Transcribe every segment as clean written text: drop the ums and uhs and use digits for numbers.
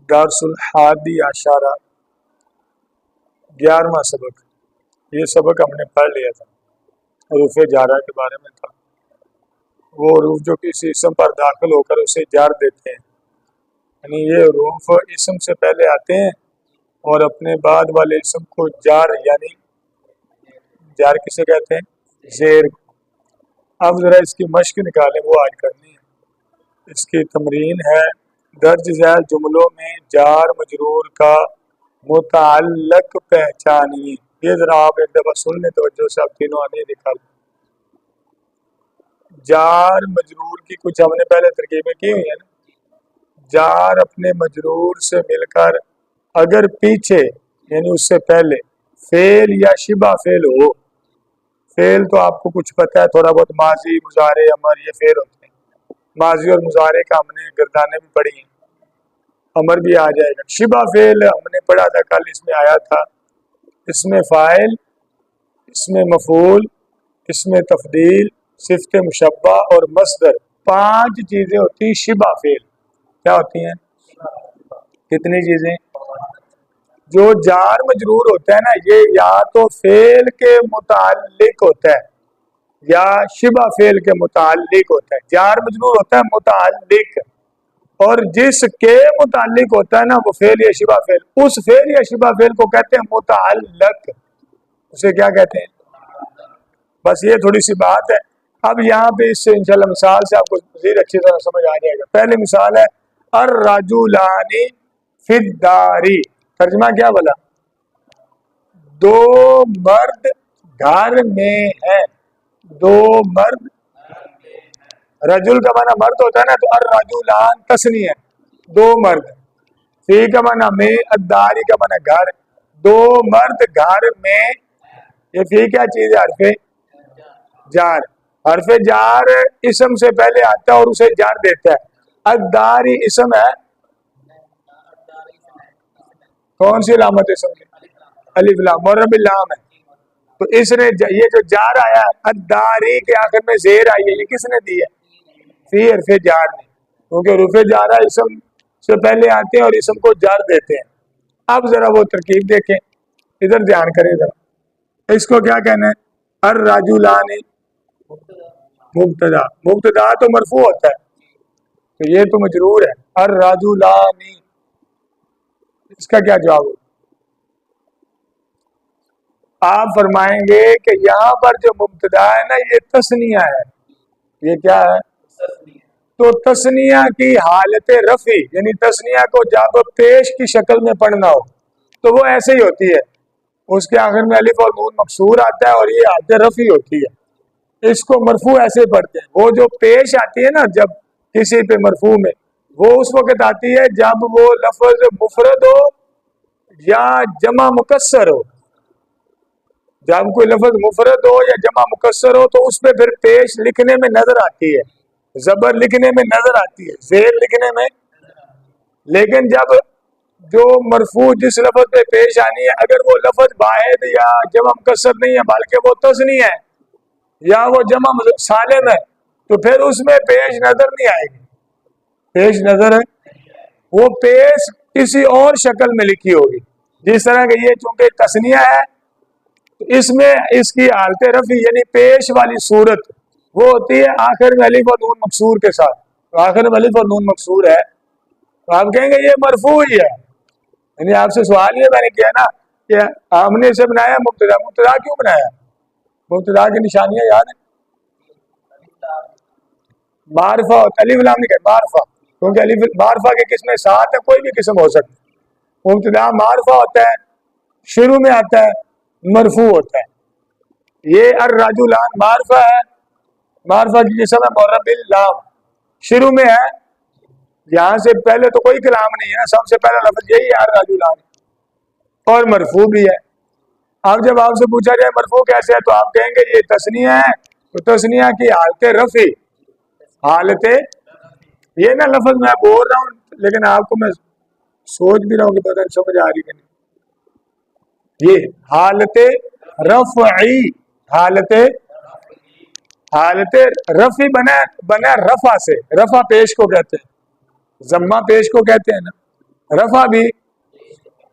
درس الحادی عشرہ 11واں سبق. یہ سبق ہم نے پڑھ لیا تھا، حروف جارہ کے بارے میں تھا. وہ حروف جو کسی اسم پر داخل ہو کر اسے جار دیتے ہیں، یعنی یہ حروف اسم سے پہلے آتے ہیں اور اپنے بعد والے اسم کو جار، یعنی جار کسے کہتے ہیں؟ زیر. اب ذرا اس کی مشق نکالیں، وہ آج کرنی ہے. اس کی تمرین ہے درج ذیل جملوں میں جار مجرور کا متعلق پہچانیے. یہ ذرا آپ ایک دفعہ سن لیں توجہ سے، آپ تینوں آنے نکال. جار مجرور کی کچھ ہم نے پہلے ترکیبیں کی ہوئی ہیں نا. جار اپنے مجرور سے مل کر اگر پیچھے یعنی اس سے پہلے فعل یا شبہ فعل ہو. فعل تو آپ کو کچھ پتہ ہے، تھوڑا بہت ماضی مضارع امر یہ فعل ہوتے ہیں. ماضی اور مضارع کا ہم نے گردانیں بھی پڑھی ہیں، امر بھی آ جائے گا. شبہ فعل ہم نے پڑھا تھا کل، اس میں آیا تھا اس میں فاعل، اس میں مفعول، اس میں تفضیل، صفت مشبہ اور مصدر. 5 چیزیں ہوتی ہیں شبہ فعل. کیا ہوتی ہیں؟ کتنی چیزیں؟ جو جار مجرور ہوتا ہے نا، یہ یا تو فعل کے متعلق ہوتا ہے یا شبہ فعل کے متعلق ہوتا ہے. جار مجرور ہوتا ہے متعلق، اور جس کے متعلق ہوتا ہے نا وہ فعل یا شبہ فعل، اس فعل یا شبہ فعل کو کہتے ہیں متعلق. اسے کیا کہتے ہیں؟ بس یہ تھوڑی سی بات ہے. اب یہاں پہ اس سے انشاءاللہ مثال سے آپ کو مزید اچھی طرح سمجھ آ جائے گا. پہلی مثال ہے الرجلان فی الدار. ترجمہ کیا بولا؟ 2 مرد گھر میں ہیں. 2 مرد، رجل کا معنی مرد ہوتا ہے نا، تو الرجلان تثنیہ ہے، 2 مرد. فی کا معنی میں، الداری کا معنی گھر. 2 مرد گھر میں. یہ فی کیا چیز ہے؟ حرف جار. حرف جار اسم سے پہلے آتا ہے اور اسے جار دیتا ہے. الداری اسم ہے، کون سی علامت اسم کی؟ الف لام، مرب لام ہے. تو اس نے یہ جو جار آیا الداری کے آخر میں زیر آئی ہے، یہ کس نے دی ہے؟ فی حرف جار نے، کیونکہ حروف جارہ اسم سے پہلے آتے ہیں اور اسم کو جار دیتے ہیں. اب ذرا وہ ترکیب دیکھیں، ادھر دھیان کریں ذرا. اس کو کیا کہنا ہے؟ الرجلان مبتدا. مبتدا تو مرفوع ہوتا ہے، تو یہ تو مجرور ہے. الرجلان، اس کا کیا جواب ہو؟ آپ فرمائیں گے کہ یہاں پر جو مبتدا ہے نا یہ تثنیہ ہے. یہ کیا ہے؟ تو تثنیہ کی حالت رفع، یعنی تثنیہ کو جب پیش کی شکل میں پڑھنا ہو تو وہ ایسے ہی ہوتی ہے، اس کے آخر میں الف اور نون مکسور آتا ہے اور یہ حالت رفع ہوتی ہے. اس کو مرفوع ایسے پڑھتے ہیں. وہ جو پیش آتی ہے نا جب کسی پہ مرفوع میں، وہ اس وقت آتی ہے جب وہ لفظ مفرد ہو یا جمع مکسر ہو. جب کوئی لفظ مفرد ہو یا جمع مکسر ہو تو اس پہ پھر پیش لکھنے میں نظر آتی ہے، زبر لکھنے میں نظر آتی ہے، زیر لکھنے میں. لیکن جب جو مرفوع جس لفظ پہ پیش آنی ہے اگر وہ لفظ واحد یا جمع مکسر نہیں ہے بلکہ وہ تثنیہ ہے یا وہ جمع سالم ہے تو پھر اس میں پیش نظر نہیں آئے گی. پیش نظر ہے، وہ پیش کسی اور شکل میں لکھی ہوگی. جس طرح کہ یہ چونکہ تثنیہ ہے تو اس میں اس کی حالت رفع یعنی پیش والی صورت وہ ہوتی ہے آخر میں الف اور نون مکسور کے ساتھ. تو آخر میں الف اور نون مکسور ہے تو آپ کہیں گے یہ مرفوع ہی ہے. یعنی آپ سے سوال یہ میں نے کیا نا کہ ہم نے اسے بنایا مبتدا. مبتدا کیوں بنایا؟ مبتدا کی نشانیاں یاد ہیں؟ معرفہ ہوتا ہے، الف لام نہیں کہتے، معرفہ. کیونکہ الف معرفہ کے قسمیں 7 ہے، کوئی بھی قسم ہو سکتی. مبتدا معرفہ ہوتا ہے، شروع میں آتا ہے، مرفوع ہوتا ہے. یہ الرجلان معرفہ ہے، معرفہ کی قسم ہے مرب اللام، شروع میں ہے، یہاں سے پہلے تو کوئی کلام نہیں ہے، سب سے پہلا لفظ یہی ہے الرجلان، اور مرفوع بھی ہے. اب جب آپ سے پوچھا جائے مرفوع کیسے ہے تو آپ کہیں گے یہ تثنیہ ہے، تو تثنیہ کی حالت رفع، حالت یہ نا لفظ میں بول رہا ہوں لیکن آپ کو میں سوچ بھی رہا ہوں کہ پتہ نہیں سمجھ آ رہی کہ نہیں. یہ حالت رفعی، حالت رفع بنا رفع سے. رفع پیش کو کہتے ہیں، ضمہ پیش کو کہتے ہیں نا. رفع بھی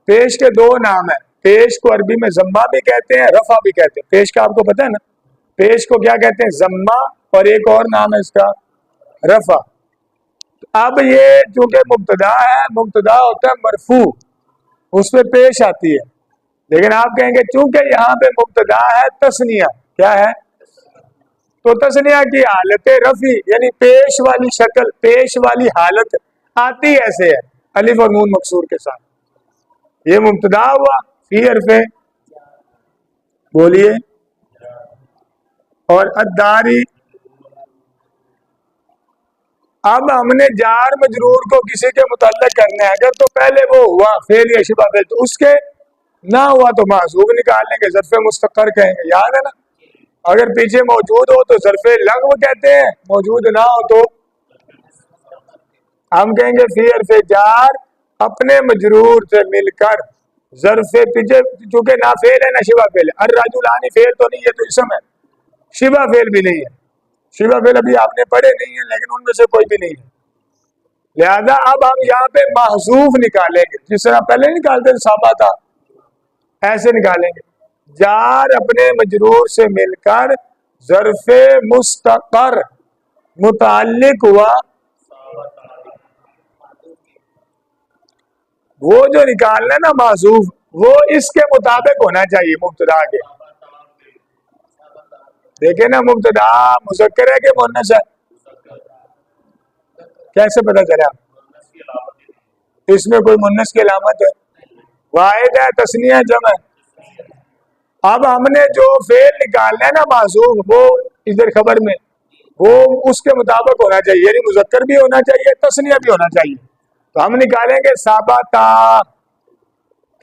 پیش کے دو نام ہیں. پیش کو عربی میں ضمہ بھی کہتے ہیں, رفع بھی کہتے ہیں. پیش کا آپ کو پتہ ہے نا, پیش کو کیا کہتے ہیں؟ ضمہ, اور ایک اور نام ہے اس کا رفع. اب یہ چونکہ مبتدا ہے, مبتدا ہوتا ہے مرفوع, اس پہ پیش آتی ہے. لیکن آپ کہیں گے چونکہ یہاں پہ مبتدا ہے تثنیہ, کیا ہے؟ تو تثنیہ کی حالت رفع یعنی پیش والی شکل, پیش والی حالت آتی ایسے ہے الف اور نون مکسور کے ساتھ. یہ مبتدا ہوا فی حرف, بولیے, اور الداری. اب ہم نے جار مجرور کو کسی کے متعلق کرنا ہے, اگر تو پہلے وہ ہوا فعل یا شبہ فعل, تو اس کے نہ ہوا تو محذوف نکال لیں گے, ظرف مستقر کہیں گے, یاد ہے نا. اگر پیچھے موجود ہو تو ظرف لغو کہتے ہیں, موجود نہ ہو تو ہم کہیں گے فی حرف جار اپنے مجرور سے مل کر ظرف پیچھے, چونکہ نہ فعل ہے نہ شبہ فعل ہے. الرجلان فعل تو نہیں ہے, تو اسم ہے, شبہ فعل بھی نہیں ہے. شبہ فعل ابھی آپ نے پڑھے نہیں ہیں, لیکن ان میں سے کوئی بھی نہیں ہے. لہذا اب ہم یہاں پہ محذوف نکالیں گے, جس طرح پہلے نکالتے تھے صحابہ تھا, ایسے نکالیں گے. جار اپنے مجرور سے مل کر ظرف مستقر متعلق ہوا, وہ جو نکالنا ہے نا محذوف, وہ اس کے مطابق ہونا چاہیے مبتدا کے. دیکھیں نا, مبتدا مذکر ہے کہ مؤنث ہے؟ کیسے پتہ چلا؟ اس میں کوئی مؤنث کی علامت ہے؟ واحد ہے, تثنیہ, جمع ہے. اب ہم نے جو فعل نکالنا ہے نا محذوف, وہ ادھر خبر میں وہ اس کے مطابق ہونا چاہیے, یعنی مذکر بھی ہونا چاہیے, تثنیہ بھی ہونا چاہیے. تو ہم نکالیں گے ثابتا.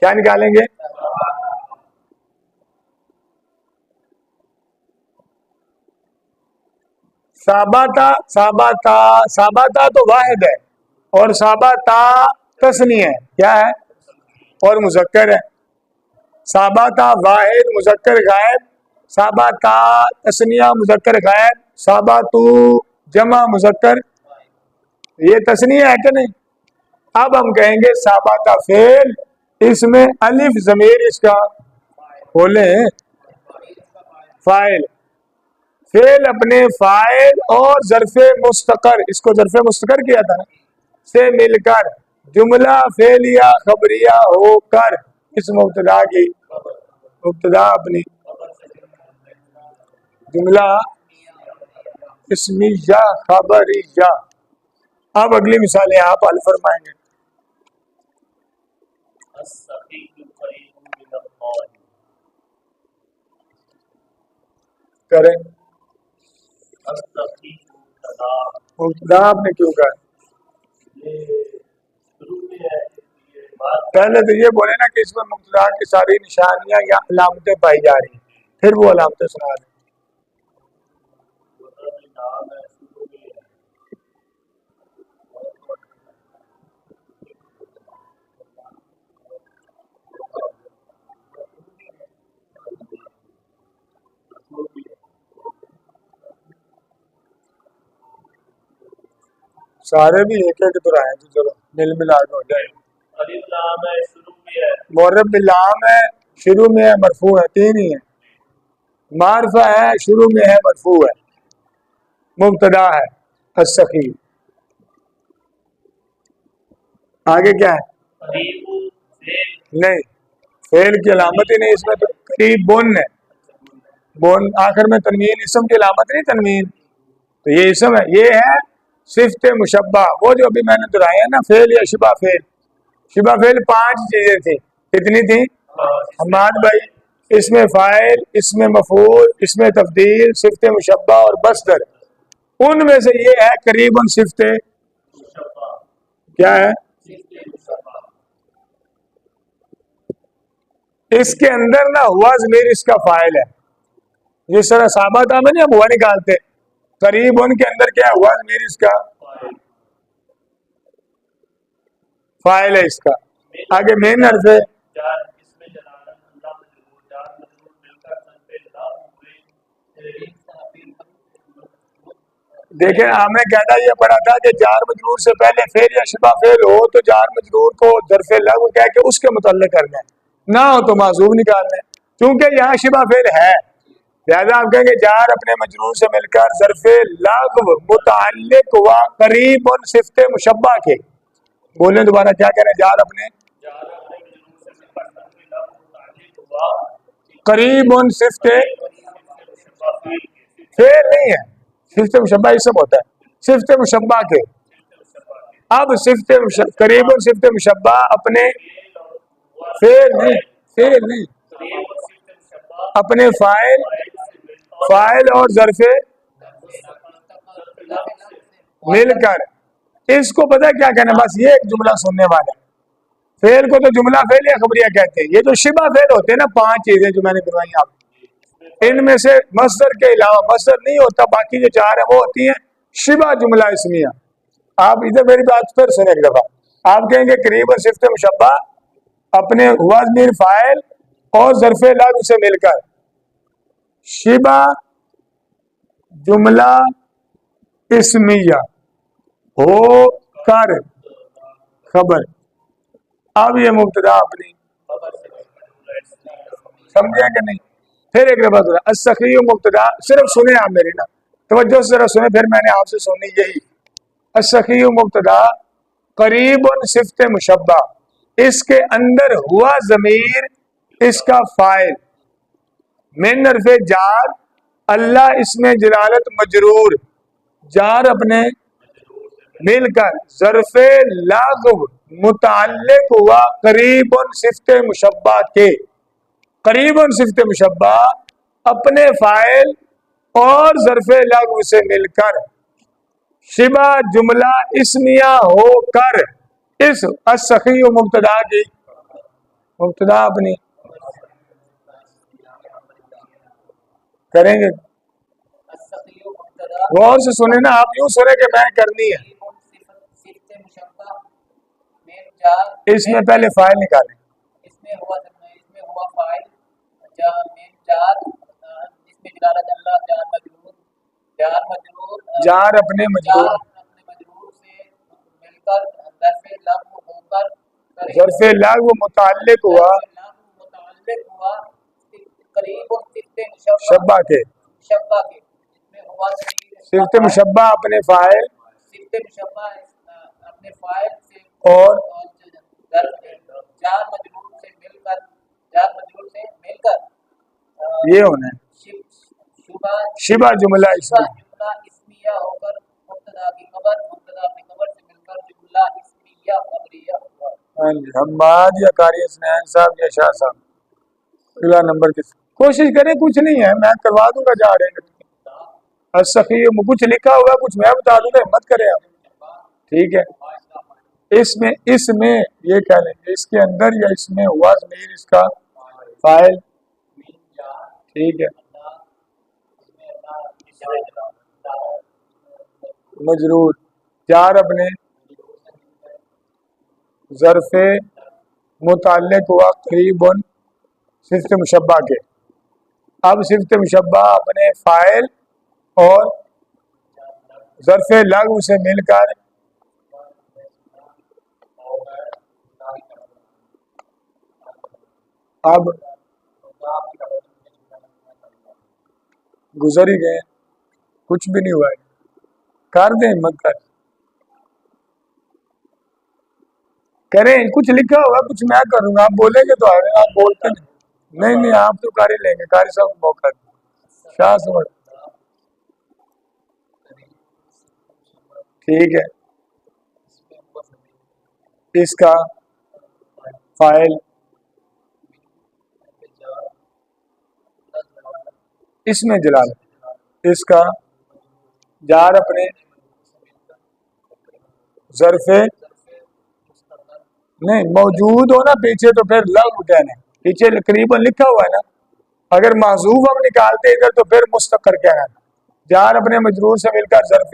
کیا نکالیں گے؟ ثابتا. ثابتا, ثابتا تو واحد ہے, اور ثابتا تثنیہ ہے, کیا ہے؟ اور مذکر ہے. ثابتا واحد مذکر غائب, ثابتا تثنیہ مذکر غائب, ثابتو جمع مذکر, یہ تثنیہ ہے کہ نہیں؟ اب ہم کہیں گے ثابتا فعل, اس میں الف ضمیر اس کا بولے فاعل, فعل اپنے فاعل اور ظرف مستقر, اس کو ظرف مستقر کیا تھا نا, سے مل کر جملہ فعلیہ خبریہ ہو کر اس مبتدا کی, مبتدا اپنی جملہ اسمیہ خبریہ. اب اگلی مثالیں آپ حل فرمائیں گے. کریں مبتدا آپ نے کیوں کہا؟ پہلے تو یہ بولے نا کہ اس میں مبتدا کی ساری نشانیاں یا علامتیں پائی جا رہی ہیں, پھر وہ علامتیں سنا دیں. سارے بھی ایک ایک طرح ہیں, تو چلو مل ملا کے ہو جائے. معرب باللام ہے, شروع میں ہے, مرفوع ہے, تین ہی ہے. معرفہ ہے, شروع میں ہے, مرفوع ہے. مبتدا ہے السخی. آگے کیا ہے؟ نہیں, فعل کی علامت ہی نہیں اس میں, تو قریب بن ہے, بن آخر میں تنوین, اسم کی علامت نہیں تنوین, تو یہ اسم ہے. یہ ہے صفت مشبہ, وہ جو ابھی میں نے دہرایا ہے نا, فعل یا شبہ فعل. شبہ فعل 5 چیزیں تھیں, کتنی تھی حماد بھائی؟ اس میں فاعل, اس میں مفعول, اس میں تفضیل, صفت مشبہ اور مصدر. ان میں سے یہ ہے قریب صفت, کیا ہے؟ اس کے اندر نہ ہوا ضمیر اس کا فاعل ہے, جس طرح ثابت میں نہیں ہم ہوا نکالتے, قریب ان کے اندر کیا ہوا ضمیر اس کا فاعل ہے اس کا. آگے مین حرف ہے, دیکھیں ہم نے کہتا یہ پڑھا تھا کہ جار مجرور سے پہلے فعل یا شبہ فعل ہو تو جار مجرور کو ظرف لغو کہہ کے اس کے متعلق کرنا ہے، نہ ہو تو معذوب نکالنا ہے، کیونکہ یہاں شبہ فعل ہے، لہذا آپ کہیں گے جار اپنے مجرور سے مل کر ظرف لغو متعلق ہوا قریب صفت مشبہ کے، بولیں دوبارہ کیا کہہ رہے ہیں؟ جار اپنے قریب صفت فعل نہیں ہے، صفت مشبہ یہ سب ہوتا ہے، صفت مشبہ کے، اب صفت قریب صفت مشبہ اپنے فعل نہیں اپنے فاعل اور ظرف مل کر، اس کو پتہ کیا کہنا، بس یہ ایک جملہ سننے والا ہے، فعل کو تو جملہ فعل یا خبریہ کہتے ہیں، یہ جو شبہ فعل ہوتے ہیں نا، 5 چیزیں جو میں نے بتائی آپ کو، ان میں سے مصدر کے علاوہ مصدر نہیں ہوتا، باقی جو 4 ہیں وہ ہوتی ہیں شبہ جملہ اسمیہ۔ آپ ادھر میری بات پھر سنیں ایک دفعہ، آپ کہیں گے قریب اور صفت مشبہ اپنے ہوا ضمیر فاعل اور ظرف لغو سے مل کر شبہ جملہ اسمیہ ہو کر خبر، اب یہ مبتدا اپنی سمجھیں کہ نہیں؟ پھر ایک دفعہ سنا السخی مبتدا، صرف سنیں آپ میری نا توجہ سے ذرا سنیں، پھر میں نے آپ سے سنی یہی السخی مبتدا قریب صفت مشبہ، اس کے اندر ہوا ضمیر اس کا فاعل، من حرف جار اللہ اس میں جلالت مجرور، جار اپنے مل کر ظرف لغو متعلق ہوا قریب صفت مشبہ کے، قریب صفت مشبہ اپنے فاعل اور ظرف لغو سے مل کر شبہ جملہ اسمیہ ہو کر اس السخی مبتدا کی مبتدا اپنی کریں گے، غور سے سنیں نا، آپ یوں سنیں کہ میں کرنی ہے، اس میں پہلے فاعل نکالیں، جار اپنے مجرور ظرف لغو متعلق ہوا شبہ کے، صفت مشبہ اپنے فاعل اور یہ ہونا ہے شبہ جملہ اسمیہ، ہاں جی، حماد یا قاری حسنین صاحب یا شاہ صاحب اگلا نمبر کس کوشش کریں، کچھ نہیں ہے میں کروا دوں گا، جا رہے ہیں السخی کچھ لکھا ہوگا، کچھ میں بتا دوں گا، ہمت کریں آپ، ٹھیک ہے، اس میں یہ کہہ لیں گے اس کے اندر یا اس میں ہوا ضمیر اس کا فاعل، ٹھیک ہے، مجرور جار اپنے ظرف متعلق ہوا قریب صفت مشبہ کے، اب صفت مشبہ اپنے فاعل اور ظرف لغو سے مل کر اب گزر ہی گئے، کچھ بھی نہیں ہوا ہے، کر دیں مت کر کریں، کچھ لکھا ہوگا، کچھ میں کروں گا، آپ بولیں گے تو آپ بولتے نہیں، آپ تو کر ہی لیں گے، قاری صاحب کو موقع دیں، شاہ صاحب ٹھیک ہے، اس کا فاعل اس میں جلال، اس کا جار اپنے ظرف نہیں موجود ہو نا پیچھے تو پھر لغو کہنا ہے، پیچھے قریباً لکھا ہوا ہے نا، اگر معذوف ہم نکالتے ادھر تو پھر مستقر کہنا ہے، جار اپنے مجرور سے مل کر ظرف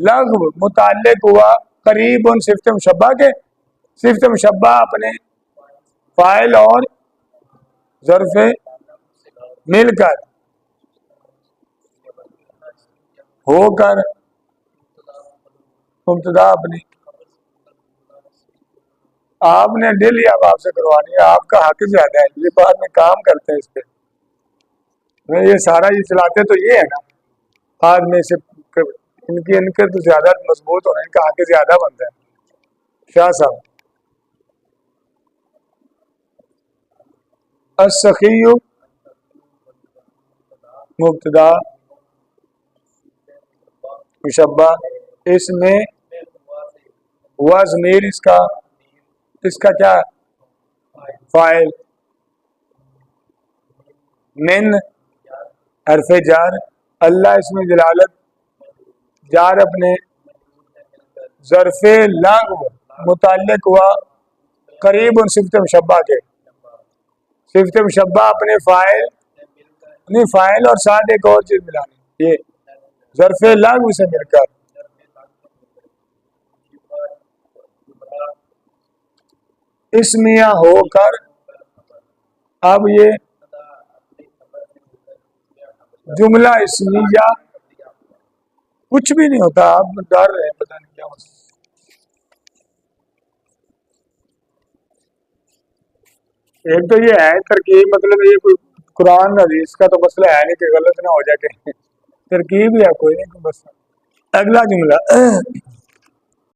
لغو متعلق ہوا قریب صفت مشبہ کے، صفت مشبہ اپنے فاعل اور ظرف مل کر ہو کر مبتدا اپنی آپ نے ڈیلی اب آپ سے کروانی ہے، آپ کا حق زیادہ ہے، یہ بعد میں کام کرتے ہیں اس پہ، یہ سارا یہ چلاتے تو یہ ہے نا، بعد میں سے ان کے تو زیادہ مضبوط ہونا، ان کا حق زیادہ بنتا ہے۔ شاہ صاحب السخی مبتدا مشبہ، اس میں ہوا ضمیر اس کا کیا فاعل، من حرف جار، اللہ اس میں جلالت جار اپنے ظرف لغو متعلق ہوا قریب ان صفت مشبہ کے، صفت مشبہ اپنے فاعل، نہیں فاعل اور ساتھ ایک اور چیز ملانی، یہ ظرف لغو سے مل کر اسمیہ ہو کر، اب یہ جملہ اسمیہ کچھ بھی نہیں ہوتا، آپ ڈر رہے ہیں پتہ نہیں کیا ہوتا۔ ایک تو یہ ہے ترکیب، مطلب یہ کوئی قرآن حدیث کا تو مسئلہ ہے نہیں کہ غلط نہ ہو جائے، کہ ترکیب ہی ہے کوئی نہیں، بس اگلا جملہ